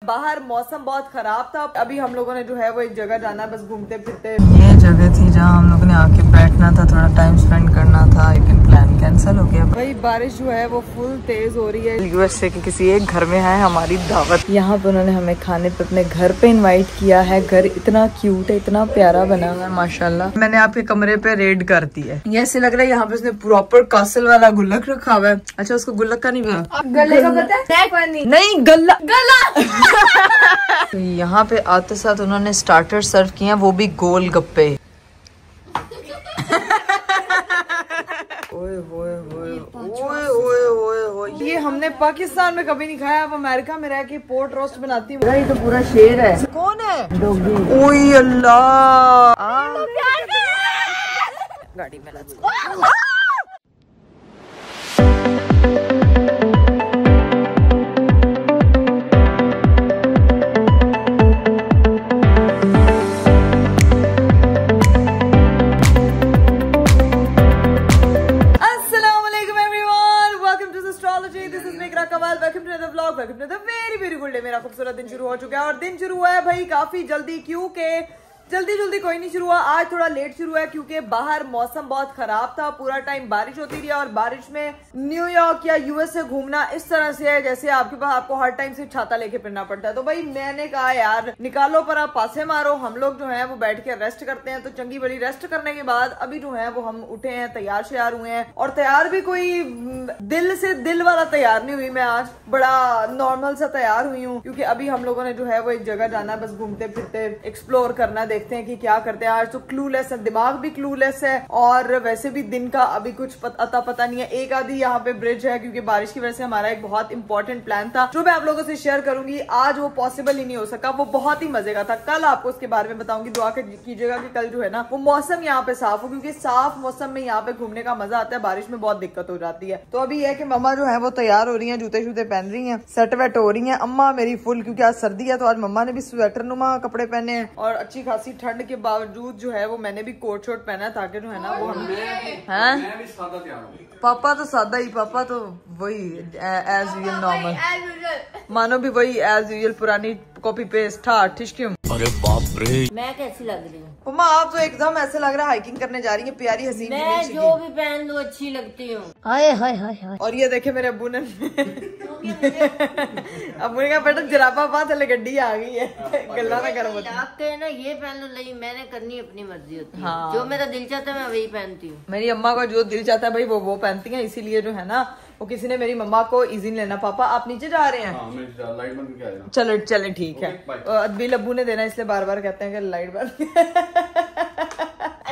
बाहर मौसम बहुत खराब था। अभी हम लोगों ने जो है वो एक जगह जाना है, बस घूमते फिरते। ये जगह थी जहाँ हम लोगों ने आके बैठना था, थोड़ा टाइम स्पेंड करना था, लेकिन प्लान कैंसिल हो गया। भाई बारिश जो है वो फुल तेज हो रही है। यूएसए के किसी एक घर में है हमारी दावत। यहाँ पे उन्होंने हमें खाने पे अपने घर पे इनवाइट किया है। घर इतना क्यूट है, इतना प्यारा बना हुआ है माशाल्लाह। मैंने आपके कमरे पे रेड कर दी है। ये ऐसे लग रहा है यहाँ पे उसने प्रॉपर कासल वाला गुल्लक रखा हुआ है। अच्छा उसको गुल्लक का नहीं पता, गले का पता है? नहीं गला तो यहाँ पे आते साथ उन्होंने स्टार्टर सर्व किए, वो भी गोल गप्पे। ये हमने पाकिस्तान में कभी नहीं खाया। अब अमेरिका में रह के पोर्ट रोस्ट बनाती हूँ। ये तो पूरा शेर है। कौन है? डॉगी। ओए अल्लाह। गाड़ी में मेरा खूबसूरत दिन शुरू हो चुका है और दिन शुरू हुआ है भाई काफी जल्दी, क्योंकि जल्दी कोई नहीं शुरू हुआ, आज थोड़ा लेट शुरू है क्योंकि बाहर मौसम बहुत खराब था। पूरा टाइम बारिश होती रही और बारिश में न्यूयॉर्क या यूएसए घूमना इस तरह से है जैसे आपको हर टाइम से छाता लेके फिरना पड़ता है। तो भाई मैंने कहा यार निकालो पर आप पासे मारो। हम लोग जो है वो बैठ के रेस्ट करते हैं। तो चंगी बड़ी रेस्ट करने के बाद अभी जो है वो हम उठे हैं, तैयार श्यार हुए हैं। और तैयार भी कोई दिल से दिल वाला तैयार नहीं हुई मैं, आज बड़ा नॉर्मल सा तैयार हुई हूँ क्योंकि अभी हम लोगों ने जो है वो एक जगह जाना है, बस घूमते फिरते एक्सप्लोर करना, देखते हैं कि क्या करते हैं। आज तो क्लूलेस है, दिमाग भी क्लूलेस है और वैसे भी दिन का अभी कुछ अता पता नहीं है। एक आधी यहाँ पे ब्रिज है क्योंकि बारिश की वजह से हमारा एक बहुत इंपॉर्टेंट प्लान था जो मैं आप लोगों से शेयर करूंगी। आज वो पॉसिबल ही नहीं हो सका, वो बहुत ही मजे का था। कल आपको उसके बारे में बताऊंगी। दुआ कीजिएगा कि कल जो है ना वो मौसम यहाँ पे साफ हो, क्योंकि साफ मौसम में यहाँ पे घूमने का मजा आता है, बारिश में बहुत दिक्कत हो जाती है। तो अभी यह कि मम्मा जो है वो तैयार हो रही है, जूते शूते पहन रही है, सेट वेट हो रही है। अम्मा मेरी फुल, क्योंकि आज सर्दी है तो आज मम्मा ने भी स्वेटर नुमा कपड़े पहने हैं और अच्छी खासी ठंड के बावजूद जो है वो मैंने भी कोट शोट पहना है ताकि जो है ना वो हम पापा तो सादा ही, पापा तो वही एज यूजुअल नॉर्मल, मानो भी वही एज यूजुअल पुरानी कॉपी पेस्ट था। अरे बाप रे, मैं कैसी लग रही हूँ? मम्मा आप तो एकदम ऐसे लग रहा है हाइकिंग करने जा रही है, प्यारी हसीन। मैं जो भी पहन लूं अच्छी लगती हूँ। हाय हाय हाय। और ये देखे मेरे अब्बू ने अब्बू ने कहा बेटा जराबा बात हले गड्डी आ गई है, गल्ला ना करो। आपके ना ये पहन लो, नहीं मैंने करनी अपनी मर्जी होती है। हाँ। जो मेरा दिल चाहता है मैं वही पहनती हूँ। मेरी अम्मा का जो दिल चाहता है भाई वो पहनती है, इसीलिए जो है ना वो किसी ने मेरी मम्मा को इजी लेना। पापा आप नीचे जा रहे हैं? लाइट बंद करके आ चलो चले ठीक है। बिल अब्बू ने देना इसलिए बार बार कहते हैं कि लाइट बंद।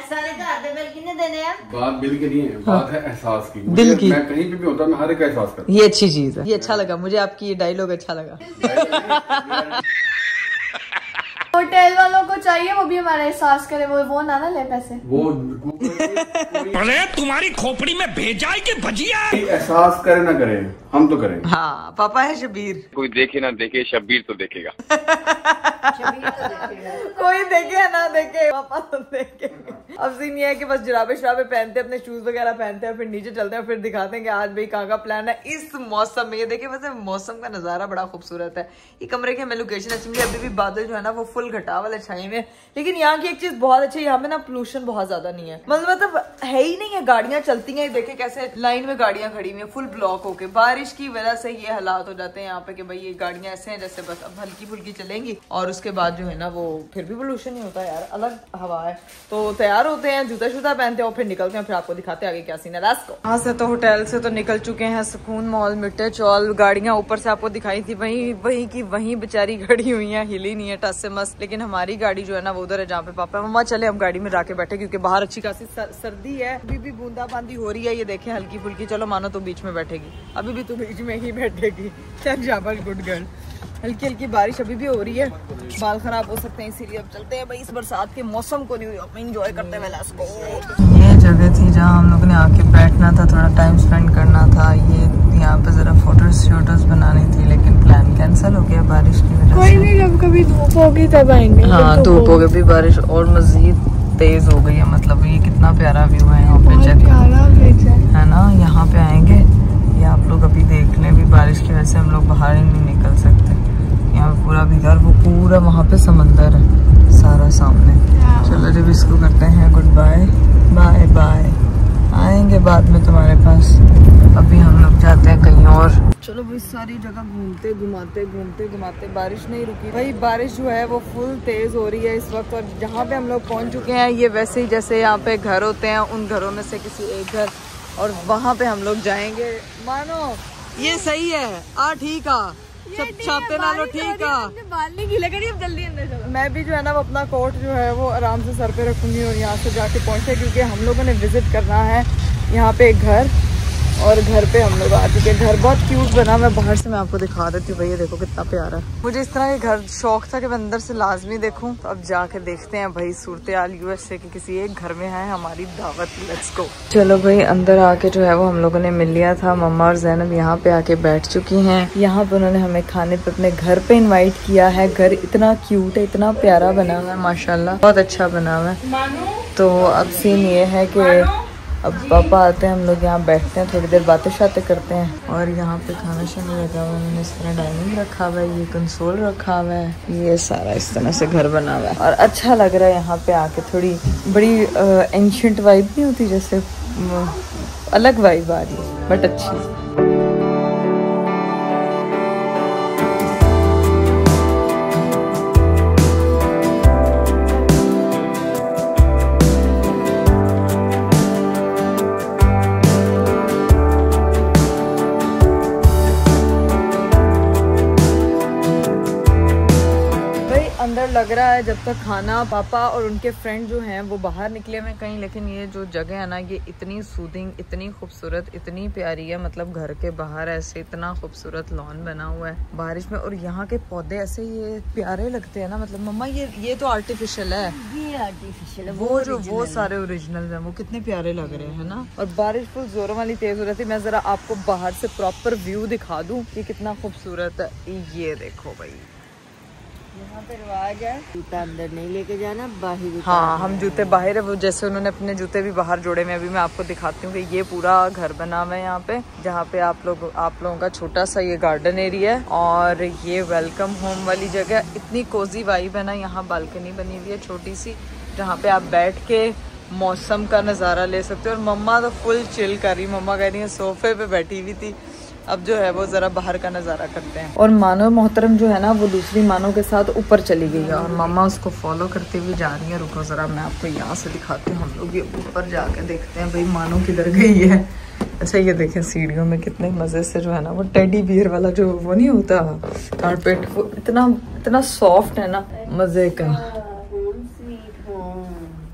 सारे घर दे बिल कितने देने हैं? बात बिल की नहीं है, बात है एहसास की। दिल की। मैं कहीं पे भी होता मैं हर एक का एहसास करता हूं। ये अच्छी चीज है, ये अच्छा लगा मुझे, आपकी ये डायलॉग अच्छा लगा। होटल वालों को चाहिए वो भी हमारा एहसास करे, वो ना ले पैसे। वो अरे तुम्हारी खोपड़ी में भेजा है कि भजिया? एहसास करे ना करे, हम तो करें। हाँ पापा है शबीर। कोई देखे ना देखे, शब्बीर तो देखेगा। कोई देखे या ना देखे पापा तो देखे। अब सीन ये है कि बस जुराबे शराबे पहनते, अपने शूज वगैरह पहनते हैं, फिर नीचे चलते हैं, फिर दिखाते हैं कि आज भाई कहाँ का प्लान है इस मौसम में। ये देखिए वैसे मौसम का नजारा बड़ा खूबसूरत है। ये कमरे की हमें लोकेशन अच्छी मिली। अभी भी बादल जो है ना वो फुल घटा वाले छाए में, लेकिन यहाँ की एक चीज बहुत अच्छी है, यहाँ पे ना पोल्यूशन बहुत ज्यादा नहीं है। मतलब है ही नहीं है, गाड़ियां चलती हैं। देखे कैसे लाइन में गाड़ियां खड़ी हुई है फुल ब्लॉक होके। बारिश की वजह से ये हालात हो जाते हैं यहाँ पे कि भाई ये गाड़ियां ऐसे हैं जैसे बस अब हल्की फुल्की चलेंगी और उसके बाद जो है ना वो फिर भी पोल्यूशन नहीं होता यार, अलग हवा है। तो तैयार होते हैं, जूता शूता पहनते हैं और फिर निकलते हैं, फिर आपको दिखाते हैं आगे क्या सीन है। Let's go. यहाँ से तो होटल से तो निकल चुके हैं, सुकून मॉल, मिट्टे चौल। गाड़ियां ऊपर से आपको दिखाई थी वही की वही बेचारी खड़ी हुई है, हिली नहीं है टस से मस्त। लेकिन हमारी गाड़ी जो है ना वो उधर है जहाँ पे पापा मम्मा। चले हम गाड़ी में जाके बैठे क्योंकि बाहर अच्छी खासी सर्दी है, अभी भी बूंदाबांदी हो रही है। ये देखें हल्की फुल्की, चलो मानो तो बीच में बैठेगी, अभी भी तो बीच में ही बैठेगी। चल जाबल गुड गर्ल। हल्की हल्की बारिश अभी भी हो रही है, बाल खराब हो सकते हैं, इसीलिए अब चलते हैं भाई इस बरसात के मौसम को एंजॉय करते हुए। Let's go. ये जगह थी जहाँ हम लोगों ने आके बैठना था, थोड़ा टाइम स्पेंड करना था। ये यहाँ पे जरा फोटोज बनानी थी, लेकिन प्लान कैंसिल हो गया बारिश की वजह से। कोई नहीं, जब कभी धूप होगी तब आएंगे। हाँ धूप हो गई, भी बारिश और मजीद तेज हो गई है। मतलब ये कितना प्यारा व्यू है यहाँ पे, है ना। यहाँ पे आएंगे, ये आप लोग अभी देख लें, भी बारिश की वजह से हम लोग बाहर ही नहीं निकल सकते। यहाँ पे पूरा भीगा और वो पूरा वहाँ पे समंदर है सारा सामने। चलो जब इसको करते हैं गुड बाय, बाय बाय, आएंगे बाद में तुम्हारे पास। अभी हम लोग जाते हैं कहीं और। चलो भाई सारी जगह घूमते घूमते बारिश नहीं रुकी भाई। बारिश जो है वो फुल तेज हो रही है इस वक्त, और जहाँ पे हम लोग पहुँच चुके हैं ये वैसे ही जैसे यहाँ पे घर होते हैं, उन घरों में से किसी एक घर, और वहाँ पे हम लोग जाएंगे। मानो ये सही है ठीक आ छापते ना लो, ठीक है बाल नहीं गीले करिए, अब जल्दी अंदर चलो। मैं भी जो है ना वो अपना कोट जो है वो आराम से सर पे रखूंगी और यहाँ से जाके पहुँचे, क्योंकि हम लोगों ने विजिट करना है यहाँ पे एक घर, और घर पे हम लोग आ चुके हैं। घर बहुत क्यूट बना, मैं बाहर से मैं आपको दिखा देती हूँ। भैया देखो कितना प्यारा है। मुझे इस तरह के घर शौक था कि मैं अंदर से लाजमी देखूं, तो अब जाके देखते हैं भाई सूरत हाल यूएसए के किसी एक घर में है हमारी दावत। Let's go. चलो भाई अंदर आके जो है वो हम लोगों ने मिल लिया था। मम्मा और जैनब यहाँ पे आके बैठ चुकी हैं। यहाँ पे उन्होंने हमें खाने पे अपने घर पे इन्वाइट किया है। घर इतना क्यूट है, इतना प्यारा बना हुआ है, माशाल्लाह बहुत अच्छा बना हुआ है। तो अब सीन ये है कि अब पापा आते हैं, हम लोग यहाँ बैठते हैं, थोड़ी देर बातें शातें करते हैं। और यहाँ पे खाना शाना लगा हुआ है, उन्होंने इस तरह डाइनिंग रखा हुआ है, ये कंसोल रखा हुआ है, ये सारा इस तरह से घर बना हुआ है। और अच्छा लग रहा है यहाँ पे आके, थोड़ी बड़ी एंशिएंट वाइब नहीं होती, जैसे अलग वाइब आ रही है बट अच्छी। अंदर लग रहा है जब तक खाना पापा और उनके फ्रेंड जो हैं वो बाहर निकले हुए कहीं, लेकिन ये जो जगह है ना ये इतनी सूदिंग, इतनी खूबसूरत, इतनी प्यारी है। मतलब घर के बाहर ऐसे इतना खूबसूरत लॉन बना हुआ है बारिश में, और यहाँ के पौधे ऐसे ये प्यारे लगते हैं ना। मतलब मम्मा ये तो आर्टिफिशियल है, ये आर्टिफिशियल है, वो सारे ओरिजिनल है, वो कितने प्यारे लग रहे हैं ना। और बारिश फुल जोरों वाली तेज हो रही थी। मैं जरा आपको बाहर से प्रॉपर व्यू दिखा दूं कि कितना खूबसूरत है। ये देखो भाई, यहाँ पे रिवाज है जूता अंदर नहीं लेके जाना, बाहर। हाँ हम जूते बाहर है, वो जैसे उन्होंने अपने जूते भी बाहर जोड़े में। अभी मैं आपको दिखाती हूँ कि ये पूरा घर बना हुआ है यहाँ पे, जहाँ पे आप लोगों का छोटा सा ये गार्डन एरिया है, और ये वेलकम होम वाली जगह। इतनी कोजी वाइब है ना, यहाँ बालकनी बनी हुई है छोटी सी, जहाँ पे आप बैठ के मौसम का नज़ारा ले सकते हो। और मम्मा तो फुल चिल कर रही, मम्मा कह रही है सोफे पे बैठी हुई थी, अब जो है वो जरा बाहर का नज़ारा करते हैं। और मानो मोहतरम जो है ना वो दूसरी मानो के साथ ऊपर चली गई है, और मामा उसको फॉलो करते हुए जा रही है। रुको जरा मैं आपको यहाँ से दिखाती हूँ, हम लोग ये ऊपर जाके देखते हैं भाई मानो किधर गई है। अच्छा ये देखें सीढ़ियों में कितने मज़े से जो है ना वो टेडी बियर वाला जो वो नहीं होता कारपेट, वो इतना सॉफ्ट है ना, मज़े का।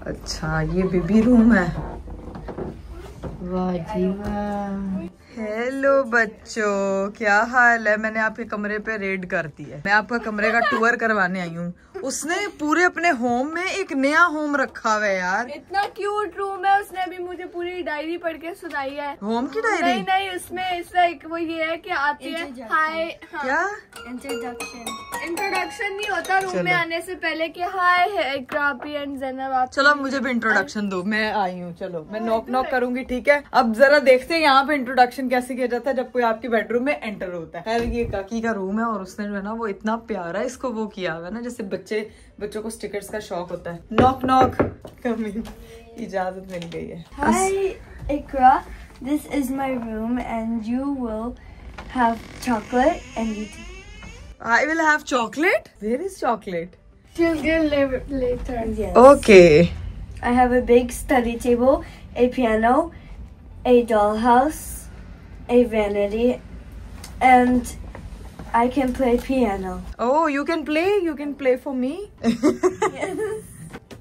अच्छा ये बेबी रूम है। वाह जी वाह। हेलो बच्चों, क्या हाल है? मैंने आपके कमरे पे रेड कर दी है। मैं आपका कमरे का टूर करवाने आई हूँ। उसने पूरे अपने होम में एक नया होम रखा हुआ है यार। इतना क्यूट रूम है, उसने अभी मुझे पूरी डायरी पढ़ के सुनाई है। होम की डायरी? नहीं उसमें इसमें वो ये है कि आती है हाय। क्या इंट्रोडक्शन नहीं होता रूम में आने से पहले कि हाय इकराबी एंड ज़ैनब आप। चलो मुझे भी इंट्रोडक्शन दो, मैं आई हूँ। चलो मैं नॉक करूंगी, ठीक है? अब जरा देखते हैं यहाँ पे इंट्रोडक्शन कैसे किया जाता है जब कोई आपके बेडरूम में एंटर होता है। खैर ये काकी का रूम है, और उसने जो है ना वो इतना प्यारा इसको वो किया हुआ है ना, जैसे बच्चों को स्टिकर्स का शौक होता है। नॉक कमिंग, इजाजत मिल गई है। Hi Ikra, this is my room and you will have chocolate and you too. I will have chocolate? Where is chocolate? She'll get later. Yes. Okay. I have a big study table, a piano, a dollhouse, a vanity, and I can play piano. Oh, you can play for me?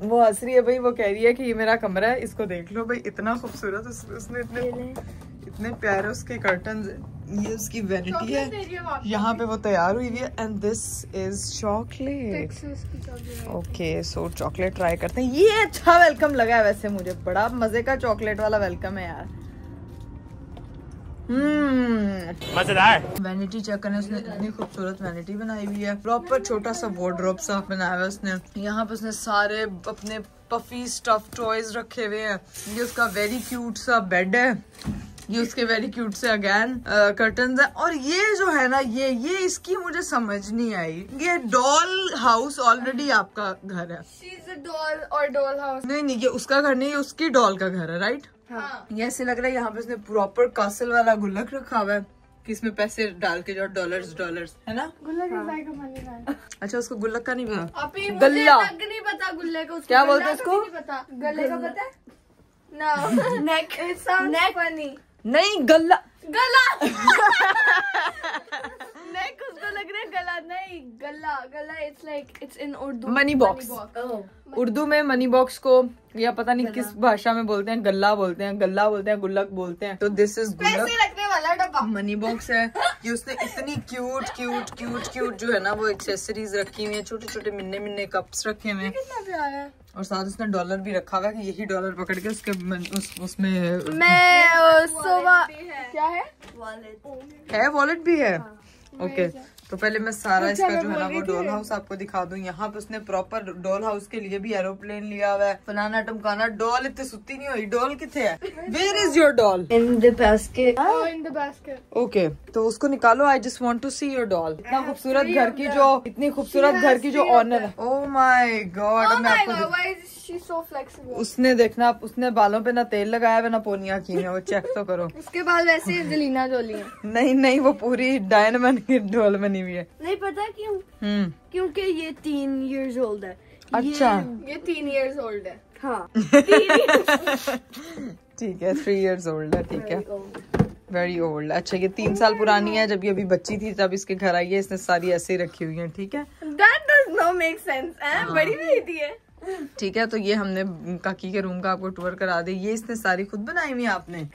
वो हंस रही है भाई, वो कह रही है कि ये मेरा कमरा है, इसको देख लो भाई, इतना खूबसूरत। उसने इतने प्यारे उसके कर्टन्स हैं। ये उसकी वैनिटी है, यहाँ पे वो तैयार हुई हुई है। And this is chocolate. Okay so chocolate try करते हैं। ये अच्छा वेलकम लगा है वैसे मुझे, बड़ा मजे का चॉकलेट वाला वेलकम है यार। मजेदार। वैनिटी चेक करने, उसने इतनी खूबसूरत वैनिटी बनाई हुई है, प्रॉपर छोटा सा वार्डरोब सा बनाया हुआ उसने। यहाँ पे उसने सारे अपने पफी स्टफ टॉयज रखे हुए हैं। ये उसका वेरी क्यूट सा बेड है। ये उसके वेरी क्यूट से अगेन कर्टन्स है। और ये जो है ना ये इसकी मुझे समझ नहीं आई। ये डॉल हाउस ऑलरेडी आपका घर है। She's a doll or doll house. नहीं ये उसका घर नहीं, ये उसकी डॉल का घर है, राइट? हाँ। ये ऐसे लग रहा है यहाँ पे उसने प्रॉपर कासल वाला गुल्लक रखा हुआ है कि इसमें पैसे डाल के जो डॉलर्स है ना। गुल्लक is like a money man. अच्छा उसको गुल्लक का नहीं पता। अभी मुझे गल्ला। तक नहीं पता गुल्ले का। क्या बोलते हैं उसको? नहीं पता। गले का पता है? No. Neck. It sounds funny. नहीं गल्ला। गला। नेक उसको लग रहा है गला, नहीं गला it's like it's in Urdu money box. Urdu में मनी बॉक्स को या पता नहीं किस भाषा में बोलते हैं, गल्ला बोलते हैं, गुल्लक बोलते हैं। तो दिस इज पैसे रखने वाला डब्बा। मनी बॉक्स है। ये उसने इतनी क्यूट जो है ना वो एक्सेसरीज रखी हुई है, छोटे छोटे मिन्ने कप्स रखे हुए हैं। कितना प्यारा है। और साथ उसने डॉलर भी रखा हुआ है कि यही डॉलर पकड़ के उसके उसमें मैं सुबह क्या है वॉलेट भी है। ओके तो पहले मैं सारा इसका जो है ना वो डॉल हाउस आपको दिखा दूं। यहाँ पे उसने प्रॉपर डॉल हाउस के लिए भी एरोप्लेन लिया हुआ है, फलाना टमकाना। डॉल इतने सुती नहीं हुई। डॉल किथे है? Where is your doll? In the basket. In the basket. Okay तो उसको निकालो। I just want to see your doll. इतना खूबसूरत घर की जो ऑनर है। Oh my God. मैं आपको Why is she so flexible? उसने देखना, उसने बालों पे ना तेल लगाया हुआ ना पोनियां की है, वो चेक तो करो। उसके बाद वैसे एंजेलिना जोली है। नहीं वो पूरी डायनामाइट की डॉल बनी हुई है। नहीं पता क्यों? क्योंकि ये 3 years old है। अच्छा ये 3 years old है। हाँ। ठीक है 3 years old है। ठीक है वेरी ओल्ड। अच्छा ये 3 साल पुरानी है। जब ये अभी बच्ची थी तब इसके घर आई है। इसने सारी ऐसे ही रखी हुई है। ठीक है That does not make sense. बड़ी नहीं थी है। ठीक है तो ये हमने काकी के रूम का आपको टूर करा दी। ये इसने सारी खुद बनाई हुई है आपने?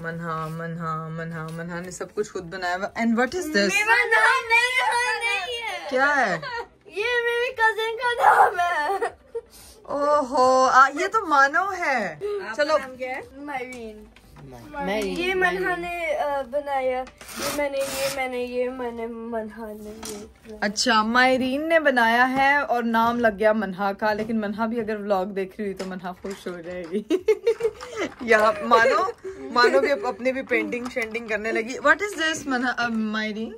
मनहा ने सब कुछ खुद बनाया हुआ। And what is this? नहीं है। क्या है? ये मेरी कजिन का नाम है। ओहो ये तो मानो है। चलो मायरीन। ये मनहा ने बनाया। ये मैंने मनहा ने ये। अच्छा मायरीन ने बनाया है और नाम लग गया मनहा का। लेकिन मनहा भी अगर व्लॉग देख रही हुई तो मनहा खुश हो जाएगी। यहाँ मानो भी अपनी भी पेंटिंग शेंटिंग करने लगी। व्हाट इज दिस मायरीन?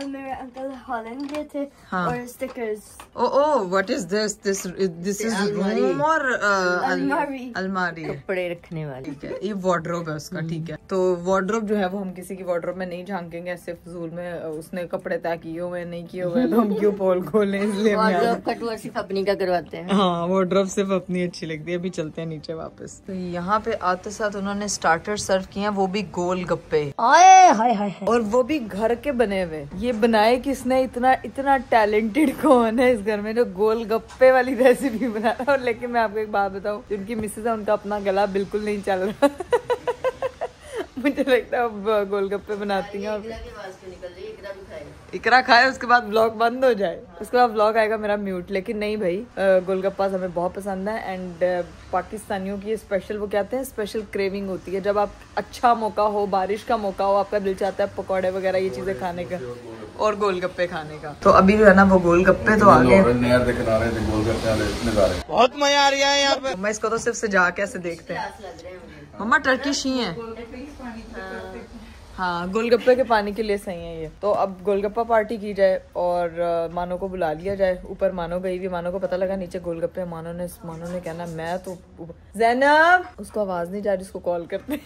मेरे अंकल हॉलैंड गए थे। हाँ। और stickers. Oh what is this is room और अलमारी कपड़े रखने वाली। ठीक है ये वार्डरोब है उसका। ठीक है तो वार्डरोब जो है वो हम किसी की वार्डरोब में नहीं झांकेंगे ऐसे फजूल में। उसने कपड़े तय किए हुए नहीं किए हुए तो हम क्यों पोल खोलें, इसलिए कटवा सिर्फ अपनी का करवाते हैं। हाँ वार्डरोब सिर्फ अपनी अच्छी लगती है। अभी चलते हैं नीचे वापस। तो यहाँ पे आते साथ उन्होंने स्टार्टर सर्व किए, वो भी गोल गप्पे। और वो भी घर के बने हुए। ये बनाए किसने? इतना टैलेंटेड कौन है इस घर में जो गोल गप्पे वाली रेसिपी बना रहा है? और लेकिन मैं आपको एक बात बताऊं, उनकी मिसेज है उनका अपना गला बिल्कुल नहीं चल रहा। मुझे लगता है गोलगप्पे बनाती हैं। इकरा खाए उसके बाद व्लॉग बंद हो जाए, उसके बाद व्लॉग आएगा मेरा म्यूट। लेकिन नहीं भाई गोलगप्पा हमें बहुत पसंद है। एंड पाकिस्तानियों की स्पेशल वो कहते हैं स्पेशल क्रेविंग होती है जब आप अच्छा मौका हो, बारिश का मौका हो, आपका दिल चाहता है पकौड़े वगैरह ये चीजें खाने का और गोलगप्पे खाने का। तो अभी जो है ना वो गोलगप्पे तो आ गए। बहुत मजा आ रहा है यहाँ पे। मैं इसको तो सिर्फ सजा के ऐसे देखते हैं। मम्मा टर्किश ही है। हाँ गोलगप्पे के पानी के लिए सही है ये। तो अब गोलगप्पा पार्टी की जाए और मानो को बुला लिया जाए। ऊपर मानो गई हुई, मानो को पता लगा नीचे गोलगप्पे। मानो ने कहना मैं तो ज़ैनब, उसको आवाज नहीं जा रही, उसको कॉल करते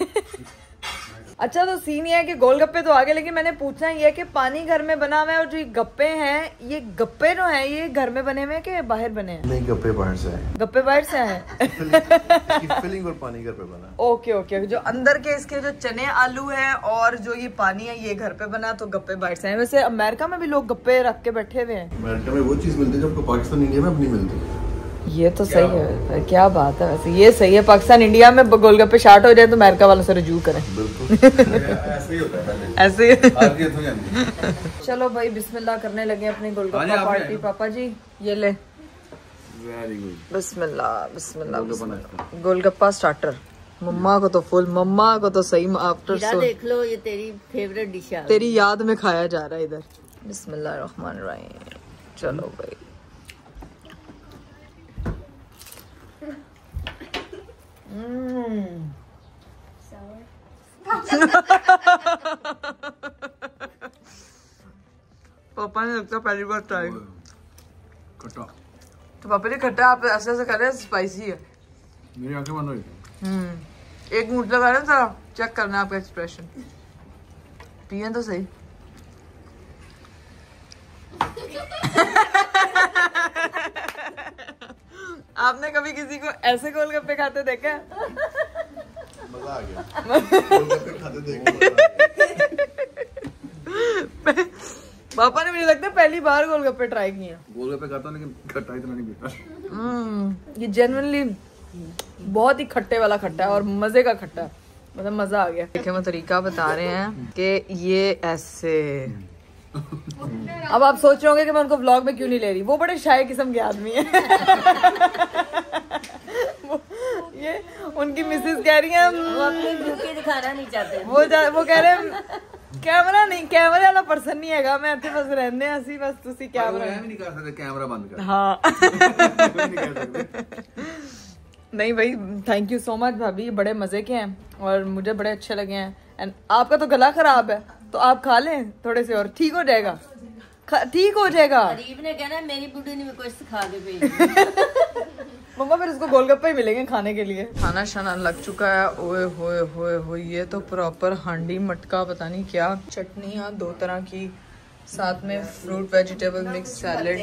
अच्छा तो सीन ये है कि गोलगप्पे तो आ गए, लेकिन मैंने पूछना ये है कि पानी घर में बना हुआ है और जो ये गप्पे हैं, ये गप्पे जो हैं ये घर में बने हुए हैं कि बाहर बने हैं? नहीं गप्पे बाहर से हैं। गप्पे बाहर से हैं। फिलिंग और पानी घर पे बना। ओके जो अंदर के इसके जो चने आलू है और जो ये पानी है ये घर पे बना, तो गप्पे बाहर से हैं। वैसे अमेरिका में भी लोग गप्पे रख के बैठे हुए हैं। अमेरिका में वो चीज मिलती है जो आपको पाकिस्तान इंडिया में अपनी मिलती है। ये तो सही है, क्या बात है। वैसे ये सही है, पाकिस्तान इंडिया में गोलगप्पे शार्ट हो जाए तो अमेरिका वालों से रजू करें। ऐसे ही होता है ऐसे ही। चलो भाई बिस्मिल्लाह करने लगे अपनी गोलगप्पा पार्टी। पापा जी ये ले। Very good. बिस्मिल्लाह। गोलगप्पा स्टार्टर। मम्मा को तो फुल, मम्मा को तो सही आफ्टर देख लो ये तेरी फेवरेट डिश है, तेरी याद में खाया जा रहा है इधर। बिस्मिल्लाहिर्रहमानिर्रहीम। चलो भाई पापा ने लगता पहली बार ट्राई। खट्टा। तो पापा ने खट्टा, आप ऐसे ऐसे कर रहे हैं, स्पाइसी है। मेरी आंखें बंद हो गई। एक मूड लगा रहे हैं, चेक करना है आपका एक्सप्रेशन। पिए तो सही। आपने कभी किसी को ऐसे गोलगप्पे खाते देखा? मजा आ गया। गोलगप्पे खाते देख पापा ने मुझे लगता है पहली बार गोलगप्पे ट्राई किए हैं। गोलगप्पे खाता हूं लेकिन खट्टा इतना नहीं पीता। ये जेन्युइनली बहुत ही खट्टे वाला खट्टा है और मजे का खट्टा है, मतलब मजा आ गया। देखिए वो तरीका बता रहे हैं कि ये ऐसे। अब आप सोच रहे होंगे कि मैं उनको व्लॉग में क्यों नहीं ले रही, वो बड़े शाय किस्म के आदमी हैं। ये उनकी मिसेस कह रही है वो अपनी ब्यूटी दिखाना नहीं चाहते। वो कह रहे हैं कैमरा नहीं, कैमरे वाला पर्सन नहीं हैगा, मैं इतने बस रहने हसी बस तुसी कैमरा नहीं कर सकते, कैमरा बंद कर। हाँ नहीं कर सकते। नहीं भाई, थैंक यू सो मच भाभी, बड़े मजे के हैं और मुझे बड़े अच्छे लगे हैं। एंड आपका तो गला खराब है तो आप खा लें थोड़े से और ठीक हो जाएगा, ठीक हो जाएगा। गरीब ने कहना मेरी बुढ़ी ने कोई सिखा के भेजी। मम्मा फिर उसको गोलगप्पे ही मिलेंगे खाने के लिए। खाना शाना लग चुका है। ओए होए होए होए, ये तो प्रॉपर हांडी मटका पता नहीं क्या। चटनियाँ 2 तरह की, साथ में फ्रूट वेजिटेबल मिक्स सैलेड,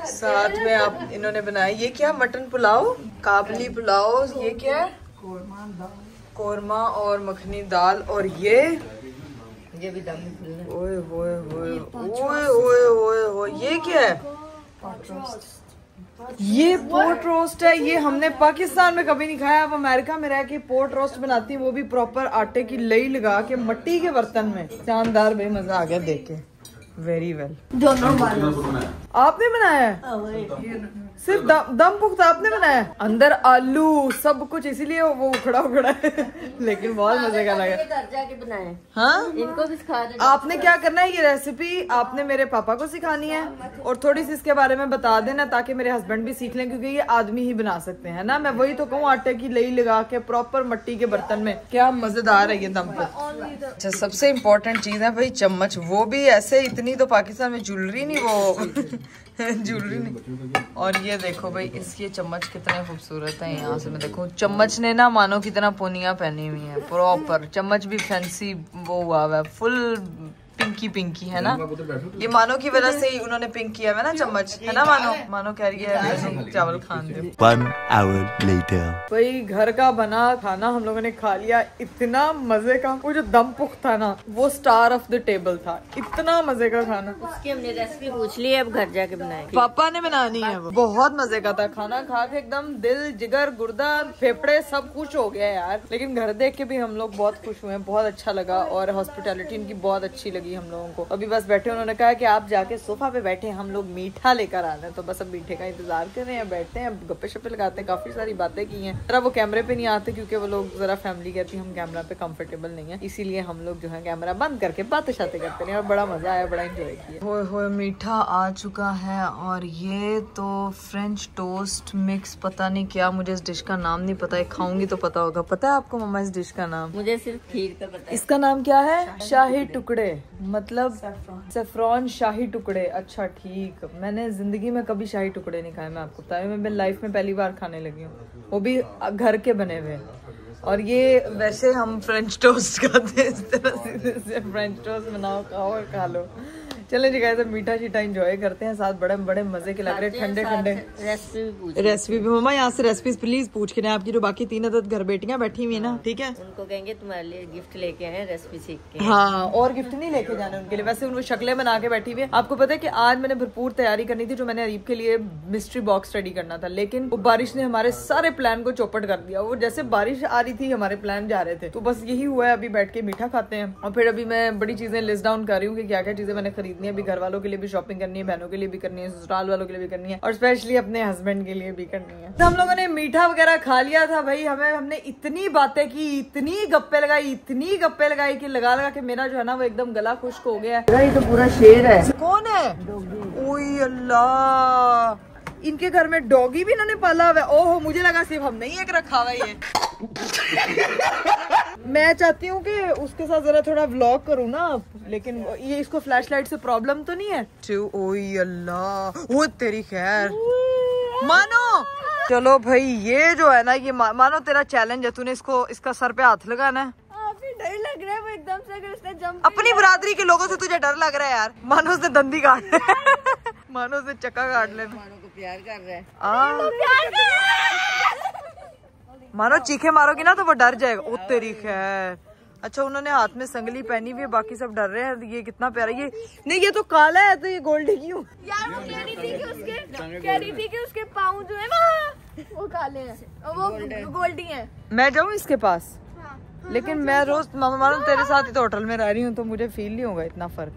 साथ में आप इन्होंने बनाया ये क्या, मटन पुलाव, काबली पुलाव, ये क्या है, कोरमा और मखनी दाल, और ये भी दम। ओए होए होए ओए ओए ओए होए, ये क्या है? ये पोर्ट रोस्ट है। ये हमने पाकिस्तान में कभी नहीं खाया। आप अमेरिका में रह के पोर्ट रोस्ट बनाती हैं, वो भी प्रॉपर आटे की लई लगा के मट्टी के बर्तन में। शानदार भाई, मजा आ गया देख के। Very well. दोनों आपने बनाया है? सिर्फ दम पुख्ता आपने बनाया है? अंदर आलू सब कुछ, इसीलिए वो उखड़ा है। लेकिन बहुत मजे का लगा। घर जाके बनाए। हाँ, इनको भी सिखा दे। आपने क्या करना है, ये रेसिपी आपने मेरे पापा को सिखानी है और थोड़ी सी इसके बारे में बता देना ताकि मेरे हस्बैंड भी सीख लें, क्योंकि ये आदमी ही बना सकते हैं ना। मैं वही तो कहूँ, आटे की लई लगा के प्रॉपर मट्टी के बर्तन में, क्या मजेदार है ये दम पुख्ता। अच्छा, सबसे इम्पोर्टेंट चीज है भाई चम्मच, वो भी ऐसे, इतनी तो पाकिस्तान में ज्वेलरी नहीं, वो ज्वेलरी नहीं। और ये देखो भाई, इसके चम्मच कितने खूबसूरत है। यहाँ से मैं देखूं, चम्मच ने ना मानो कितना पोनिया पहनी हुई है, प्रॉपर चम्मच भी फैंसी वो हुआ है, फुल पिंकी पिंकी है ना। ये मानो की वजह से ही उन्होंने पिंक किया है ना चम्मच, है ना। मानो कह रही है चावल खान दे। 1 hour later भाई घर का बना खाना हम लोगों ने खा लिया, इतना मजे का। वो जो दम पुख्त था ना, वो स्टार ऑफ द टेबल था, इतना मजे का खाना। उसकी हमने रेसिपी पूछ ली, अब घर जाके बनाएंगे। पापा ने बनानी है। वो बहुत मजे का था खाना, खा के एकदम दिल जिगर गुर्दा फेफड़े सब कुछ हो गया यार। लेकिन घर देख के भी हम लोग बहुत खुश हुए, बहुत अच्छा लगा और हॉस्पिटैलिटी इनकी बहुत अच्छी लगी हम लोगों को। अभी बस बैठे, उन्होंने कहा कि आप जाके सोफा पे बैठे, हम लोग मीठा लेकर आ रहे हैं, तो बस अब मीठे का इंतजार कर रहे हैं, बैठते हैं, गप्पे शप्पे लगाते हैं। काफी सारी बातें की हैं। जरा वो कैमरे पे नहीं आते क्योंकि वो लोग जरा फैमिली कहती है हम कैमरा पे कंफर्टेबल नहीं है, इसीलिए हम लोग जो है कैमरा बंद करके बातें शातें करते हैं। और बड़ा मजा आया, बड़ा एंजॉय किया। होए होए, मीठा आ चुका है। और ये तो फ्रेंच टोस्ट मिक्स, पता नहीं क्या, मुझे इस डिश का नाम नहीं पता है, खाऊंगी तो पता होगा। पता है आपको मम्मा इस डिश का नाम? मुझे सिर्फ खीर का पता है। इसका नाम क्या है? शाही टुकड़े, मतलब सैफरॉन शाही टुकड़े। अच्छा ठीक, मैंने जिंदगी में कभी शाही टुकड़े नहीं खाए, मैं आपको बताया, मैं लाइफ में पहली बार खाने लगी हूँ, वो भी घर के बने हुए। और ये वैसे हम फ्रेंच टोस्ट खाते हैं, इस तरह से फ्रेंच टोस्ट बनाओ, खाओ और खा लो। चले जी गाइस, मीठा शीठा एंजॉय करते हैं साथ, बड़े बड़े मजे के लग रहे, ठंडे ठंडे। रेसिपी भी मम्मा यहाँ से रेसिपी प्लीज पूछ के, आपकी जो बाकी 3 अदद घर बेटियां बैठी हुई है ना, ठीक है, उनको कहेंगे तुम्हारे लिए गिफ्ट लेके आए रेसिपी सीख के। हाँ, और गिफ्ट नहीं लेके जाने उनके लिए, वैसे उनको शक्लें बना के बैठी हुई है। आपको पता है कि आज मैंने भरपूर तैयारी करनी थी, जो मैंने अरीब के लिए मिस्ट्री बॉक्स रेडी करना था, लेकिन वो बारिश ने हमारे सारे प्लान को चौपट कर दिया। वो जैसे बारिश आ रही थी, हमारे प्लान जा रहे थे, तो बस यही हुआ है। अभी बैठ के मीठा खाते हैं और फिर अभी मैं बड़ी चीजें लिस्ट डाउन कर रही हूँ कि क्या क्या चीजें मैंने खरीदनी है। अभी घर वालों के लिए भी शॉपिंग करनी है, बहनों के लिए भी करनी है, ससुराल वालों के लिए भी करनी है और स्पेशली अपने हस्बैंड के लिए भी करनी है। तो हम लोगों ने मीठा वगैरह खा लिया था भाई। हमने इतनी बातें की, इतनी गप्पे लगाई कि लगा के मेरा जो है ना वो एकदम गला खुश्क हो गया है। ये तो पूरा शेर है। कौन है? ओए अल्लाह, इनके घर में डॉगी भी इन्होंने पाला हुआ है। ओहो, मुझे लगा सिर्फ हमने ही एक रखा हुआ है ये। मैं चाहती हूँ कि उसके साथ जरा थोड़ा व्लॉग करूँ ना, लेकिन ये इसको फ्लैशलाइट से प्रॉब्लम तो नहीं है? ओए अल्लाह, वो तेरी खैर। मानो चलो भाई, ये जो है ना, ये मानो तेरा चैलेंज है, तूने इसका सर पे हाथ लगाना है। डर लग रहा है वो एकदम से, अगर उसने जंप अपनी बरादरी के लोगों से तुझे डर लग रहा है यार? मानो उसने दंदी काट मानो उसने चक्का काट लेना। मानो को प्यार कर रहा है। मानो चीखे मारोगी ना तो वो डर जाएगा। ओ तेरी खैर। अच्छा, उन्होंने हाथ में संगली पहनी हुई है, बाकी सब डर रहे हैं। ये कितना प्यारा, ये नहीं, ये तो काला है, तो ये गोल्डी क्यों? यार वो कह रही थी कि उसके पाँव जो है वो काले हैं, वो गोल्डी हैं। मैं जाऊँ इसके पास? लेकिन मैं रोज मानो तेरे साथ ही तो होटल में रह रही हूँ, तो मुझे फील नहीं होगा इतना फर्क।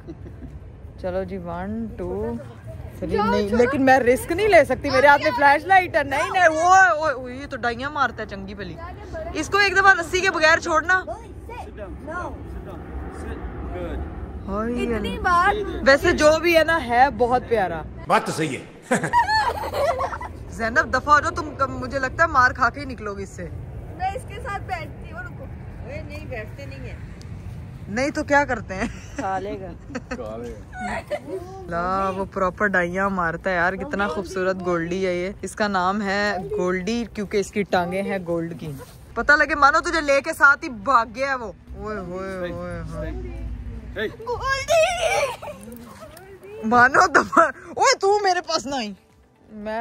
चलो जी, 1 2 3। नहीं, लेकिन मैं रिस्क नहीं ले सकती, मेरे हाथ में फ्लैश लाइट है। नहीं, वो ये तो डाइयाँ मारता है चंगी भली। इसको एक दफा रस्सी के बगैर छोड़ना। इतनी बार वैसे जो भी है ना, है बहुत प्यारा। बात तो सही है। ज़ैनब दफा हो जाओ तुम, मुझे लगता है मार खा के ही निकलोगी इससे। मैं इसके साथ बैठती हूँ। रुको, नहीं बैठते नहीं है। नहीं तो क्या करते हैं? खा लेगा। ला, वो प्रॉपर डाइयाँ मारता है यार। कितना खूबसूरत गोल्डी है ये। इसका नाम है गोल्डी क्योंकि इसकी टांगे हैं गोल्ड की। पता लगे मानो तुझे लेके साथ ही भाग गया है वो। ओए होए होए होए। मानो दफा। ओए तू मेरे पास ना आई। मैं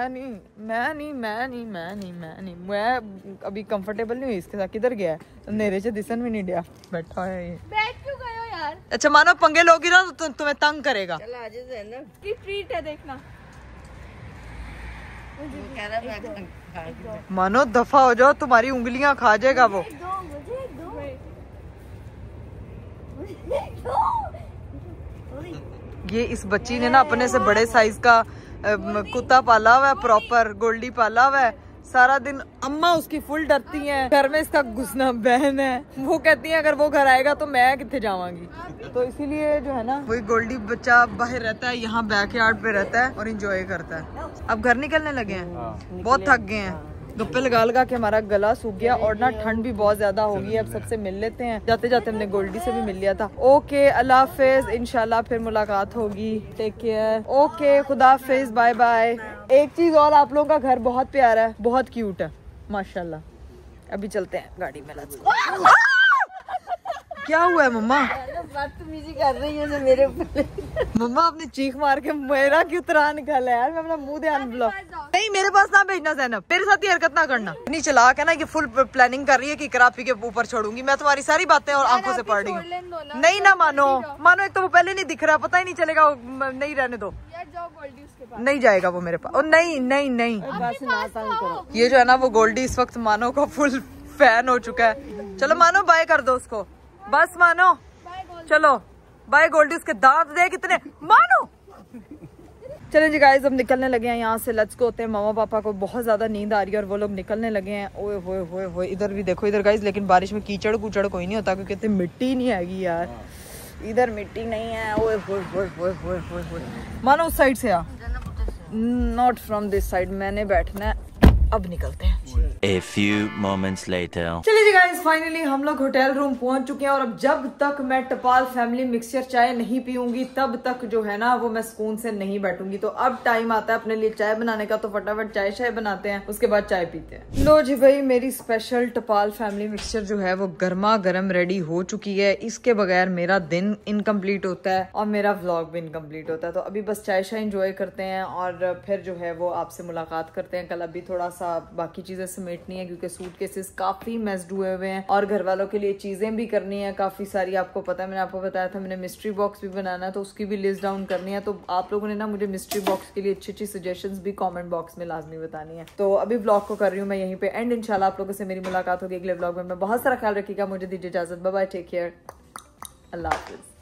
अभी कंफर्टेबल नहीं हुई इसके साथ। किधर गया है? नेरे से दिसन भी नहीं दिया। बैठा है ये। बैठ क्यों गए हो यार? अच्छा मानो पंगे लोगी ना तो तुम्हें तंग करेगा। चल आ जा ज़ैनब, की ट्रीट है, देखना। मानो दफा हो जाओ, तुम्हारी उंगलियां खा जाएगा वो। ये इस बच्ची ने ना अपने से बड़े साइज का कुत्ता पाला हुआ है, प्रॉपर गोल्डी पाला हुआ है। सारा दिन अम्मा उसकी फुल डरती हैं। घर में इसका घुसना बहन है, वो कहती है अगर वो घर आएगा तो मैं कितने जावांगी। तो इसीलिए जो है ना, वही गोल्डी बच्चा बाहर रहता है, यहाँ बैकयार्ड पे रहता है और इंजॉय करता है। अब घर निकलने लगे हैं, बहुत थक गए हैं। गप्पे लगा के हमारा गला सूख गया और ना ठंड भी बहुत ज्यादा होगी। अब सबसे मिल लेते हैं, जाते जाते हमने गोल्डी से भी मिल लिया था। ओके, अल्लाह हाफिज, इंशाल्लाह फिर मुलाकात होगी। Take care. ओके, खुदा हाफिज, बाय बाय। एक चीज और, आप लोगों का घर बहुत प्यारा है, बहुत क्यूट है माशाल्लाह। अभी चलते हैं गाड़ी में। Let's go. क्या हुआ है मम्मा? बदतमीजी कर रही है मेरे ऊपर। मम्मा आपने चीख मार के मेरा क्यों त्राह निकाला यार? मैं अपना मुंह ध्यान बुला। नहीं, मेरे पास ना भेजना ज़ैनब, मेरे साथ ही हरकत ना करना। नहीं चला के ना, ये फुल प्लानिंग कर रही है कि करापी के ऊपर छोड़ूंगी। मैं तुम्हारी सारी बातें और आंखों से पढ़ रही हूँ। नहीं ना मानो, एक तो वो पहले नहीं दिख रहा, पता ही नहीं चलेगा। नहीं रहने दो, नहीं जाएगा वो मेरे पास। नहीं नहीं नहीं, ये जो है ना वो गोल्डी इस वक्त मानो का फुल फैन हो चुका है। चलो मानो बाय कर दो उसको, बस मानो। चलो बाय गोल्डी। उसके दांत दे कितने, मानो। चलें जी गाइस, अब निकलने लगे हैं यहाँ से। Let's go. होते हैं मामा पापा को बहुत ज्यादा नींद आ रही है और वो लोग निकलने लगे हैं। ओए होए होए होए, इधर भी देखो इधर गाइस। लेकिन बारिश में कीचड़ कुचड़ कोई नहीं होता क्योंकि इतनी मिट्टी नहीं आएगी यार। इधर मिट्टी नहीं है। ओए होए होए होए होए होए होए। मानो उस साइड से आ, नॉट फ्रॉम दिस साइड। मैंने बैठना है। अब निकलते हैं। A few moments later. चलिए जी गाइस, फाइनली हम लोग होटल रूम पहुंच चुके हैं और अब जब तक मैं टपाल फैमिली मिक्सचर चाय नहीं पीऊंगी तब तक जो है ना वो मैं सुकून से नहीं बैठूंगी। तो अब टाइम आता है अपने लिए चाय बनाने का, तो फटाफट चाय शाय बनाते हैं, उसके बाद चाय पीते हैं। लो जी भाई, मेरी स्पेशल टपाल फैमिली मिक्सचर जो है वो गर्मा गर्म रेडी हो चुकी है। इसके बगैर मेरा दिन इनकम्प्लीट होता है और मेरा व्लॉग भी इनकम्प्लीट होता है। तो अभी बस चाय शाय इंजॉय करते हैं और फिर जो है वो आपसे मुलाकात करते हैं। कल अभी थोड़ा सा बाकी चीजें समेटनी है क्योंकि सूटकेसेस काफी मेस्ड हुए हुए हैं और घर वालों के लिए चीजें भी करनी है काफी सारी। आपको पता है, मैंने आपको बताया था मैंने मिस्ट्री बॉक्स भी बनाना है, तो उसकी भी लिस्ट डाउन करनी है। तो आप लोगों ने ना मुझे मिस्ट्री बॉक्स के लिए अच्छी अच्छी सजेशंस भी कमेंट बॉक्स में लाजमी बतानी है। तो अभी व्लॉग को कर रही हूँ मैं यहीं पे एंड। इंशाल्लाह आप लोगों से मेरी मुलाकात होगी अगले व्लॉग में। बहुत सारा ख्याल रखिएगा, मुझे दीजिए इजाजत। बाय बाय, टेक केयर, अल्लाह हाफिज।